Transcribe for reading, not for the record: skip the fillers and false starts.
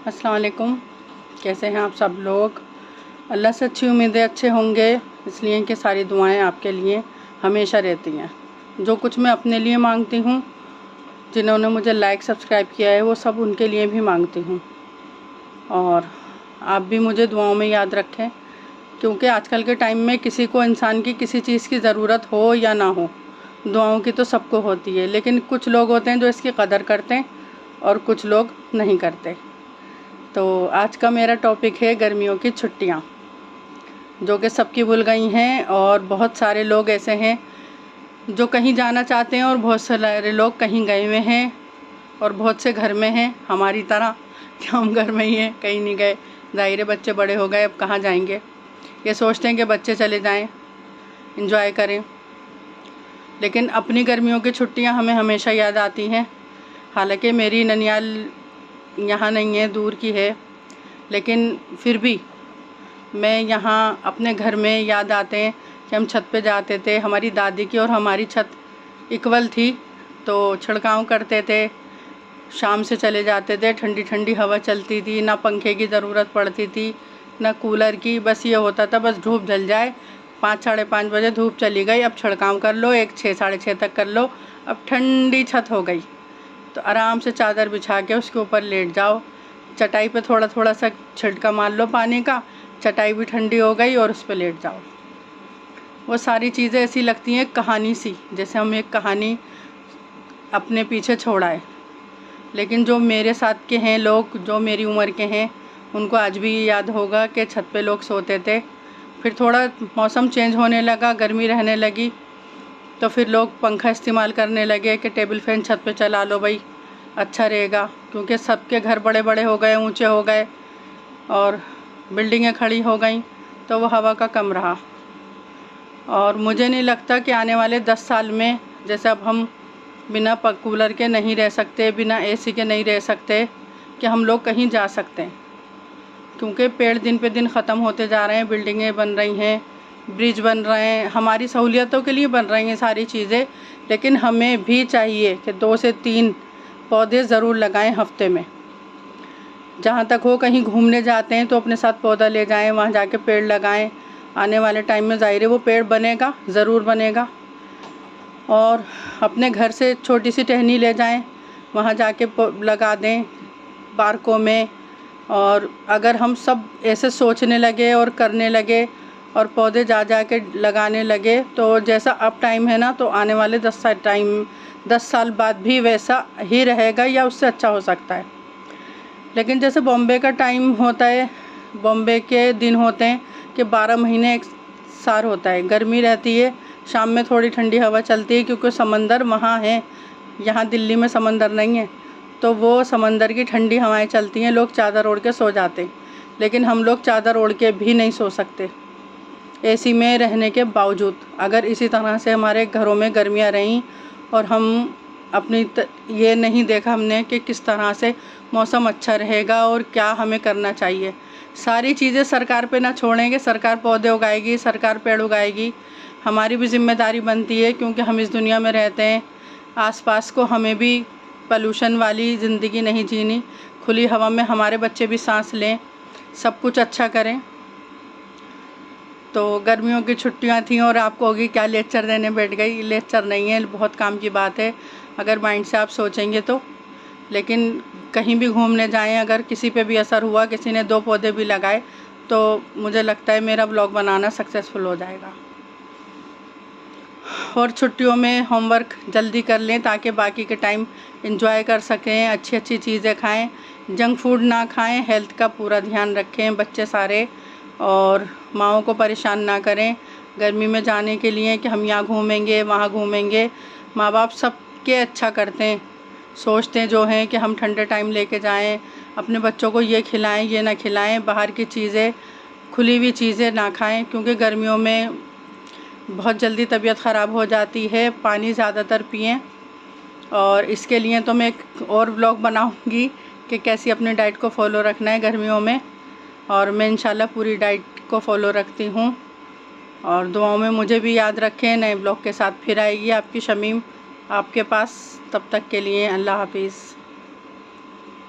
अस्सलाम वालेकुम। कैसे हैं आप सब लोग? अल्लाह से अच्छी उम्मीदें अच्छे होंगे, इसलिए कि सारी दुआएं आपके लिए हमेशा रहती हैं। जो कुछ मैं अपने लिए मांगती हूँ, जिन्होंने मुझे लाइक सब्सक्राइब किया है, वो सब उनके लिए भी मांगती हूँ। और आप भी मुझे दुआओं में याद रखें, क्योंकि आजकल के टाइम में किसी को इंसान की किसी चीज़ की ज़रूरत हो या ना हो, दुआओं की तो सबको होती है। लेकिन कुछ लोग होते हैं जो इसकी कदर करते हैं और कुछ लोग नहीं करते। तो आज का मेरा टॉपिक है गर्मियों की छुट्टियाँ, जो कि सबकी भूल गई हैं। और बहुत सारे लोग ऐसे हैं जो कहीं जाना चाहते हैं और बहुत सारे लोग कहीं गए हुए हैं और बहुत से घर में हैं, हमारी तरह कि हम घर में ही हैं, कहीं नहीं गए। ज़ाहिर है बच्चे बड़े हो गए, अब कहाँ जाएंगे। ये सोचते हैं कि बच्चे चले जाएं, एंजॉय करें। लेकिन अपनी गर्मियों की छुट्टियां हमें हमेशा याद आती हैं। हालांकि मेरी ननियाल यहाँ नहीं है, दूर की है, लेकिन फिर भी मैं यहाँ अपने घर में याद आते हैं कि हम छत पे जाते थे। हमारी दादी की और हमारी छत इक्वल थी, तो छिड़काव करते थे, शाम से चले जाते थे। ठंडी ठंडी हवा चलती थी, ना पंखे की ज़रूरत पड़ती थी ना कूलर की। बस ये होता था बस धूप जल जाए, 5 साढ़े 5 बजे धूप चली गई, अब छिड़काव कर लो, 1 6 साढ़े 6 तक कर लो, अब ठंडी छत हो गई तो आराम से चादर बिछा के उसके ऊपर लेट जाओ। चटाई पे थोड़ा थोड़ा सा छिड़का मार लो पानी का, चटाई भी ठंडी हो गई और उस पर लेट जाओ। वो सारी चीज़ें ऐसी लगती हैं कहानी सी, जैसे हम एक कहानी अपने पीछे छोड़ाए। लेकिन जो मेरे साथ के हैं लोग, जो मेरी उम्र के हैं, उनको आज भी याद होगा कि छत पे लोग सोते थे। फिर थोड़ा मौसम चेंज होने लगा, गर्मी रहने लगी, तो फिर लोग पंखा इस्तेमाल करने लगे कि टेबल फैन छत पे चला लो भाई, अच्छा रहेगा। क्योंकि सबके घर बड़े बड़े हो गए, ऊंचे हो गए और बिल्डिंगें खड़ी हो गई, तो वो हवा का कम रहा। और मुझे नहीं लगता कि आने वाले 10 साल में, जैसे अब हम बिना कूलर के नहीं रह सकते, बिना एसी के नहीं रह सकते, कि हम लोग कहीं जा सकते हैं। क्योंकि पेड़ दिन पे दिन ख़त्म होते जा रहे हैं, बिल्डिंगें बन रही हैं, ब्रिज बन रहे हैं, हमारी सहूलियतों के लिए बन रही हैं सारी चीज़ें। लेकिन हमें भी चाहिए कि 2 से 3 पौधे ज़रूर लगाएं हफ्ते में। जहाँ तक हो, कहीं घूमने जाते हैं तो अपने साथ पौधा ले जाएं, वहाँ जाके पेड़ लगाएं। आने वाले टाइम में ज़ाहिर है वो पेड़ बनेगा, ज़रूर बनेगा। और अपने घर से छोटी सी टहनी ले जाएं, वहाँ जाके लगा दें पार्कों में। और अगर हम सब ऐसे सोचने लगे और करने लगे और पौधे जा जा के लगाने लगे, तो जैसा अब टाइम है ना, तो आने वाले 10 साल बाद भी वैसा ही रहेगा या उससे अच्छा हो सकता है। लेकिन जैसे बॉम्बे का टाइम होता है, बॉम्बे के दिन होते हैं कि 12 महीने एक साल होता है, गर्मी रहती है, शाम में थोड़ी ठंडी हवा चलती है, क्योंकि समंदर वहाँ है। यहाँ दिल्ली में समंदर नहीं है, तो वो समंदर की ठंडी हवाएं चलती हैं, लोग चादर ओढ़ के सो जाते हैं। लेकिन हम लोग चादर ओढ़ के भी नहीं सो सकते एसी में रहने के बावजूद। अगर इसी तरह से हमारे घरों में गर्मियाँ रहीं और हम ये नहीं देखा हमने कि किस तरह से मौसम अच्छा रहेगा और क्या हमें करना चाहिए। सारी चीज़ें सरकार पे ना छोड़ेंगे, सरकार पौधे उगाएगी, सरकार पेड़ उगाएगी, हमारी भी जिम्मेदारी बनती है, क्योंकि हम इस दुनिया में रहते हैं। आसपास को हमें भी पॉल्यूशन वाली ज़िंदगी नहीं जीनी, खुली हवा में हमारे बच्चे भी सांस लें, सब कुछ अच्छा करें। तो गर्मियों की छुट्टियां थी और आपको होगी क्या लेक्चर देने बैठ गई। लेक्चर नहीं है, बहुत काम की बात है अगर माइंड से आप सोचेंगे तो। लेकिन कहीं भी घूमने जाएं, अगर किसी पे भी असर हुआ, किसी ने 2 पौधे भी लगाए, तो मुझे लगता है मेरा ब्लॉग बनाना सक्सेसफुल हो जाएगा। और छुट्टियों में होमवर्क जल्दी कर लें ताकि बाकी के टाइम एंजॉय कर सकें, अच्छी अच्छी चीज़ें खाएं, जंक फूड ना खाएं, हेल्थ का पूरा ध्यान रखें बच्चे सारे। और माँओं को परेशान ना करें गर्मी में जाने के लिए कि हम यहाँ घूमेंगे वहाँ घूमेंगे। माँ बाप सबके अच्छा करते हैं, सोचते हैं जो हैं कि हम ठंडे टाइम लेके जाएं, अपने बच्चों को ये खिलाएं, ये ना खिलाएं, बाहर की चीज़ें, खुली हुई चीज़ें ना खाएं, क्योंकि गर्मियों में बहुत जल्दी तबीयत ख़राब हो जाती है। पानी ज़्यादातर पिएं। और इसके लिए तो मैं एक और व्लॉग बनाऊंगी कि कैसी अपनी डाइट को फॉलो रखना है गर्मियों में। और मैं इंशाल्लाह पूरी डाइट को फॉलो रखती हूँ। और दुआओं में मुझे भी याद रखें। नए ब्लॉग के साथ फिर आएगी आपकी शमीम आपके पास। तब तक के लिए अल्लाह हाफिज़।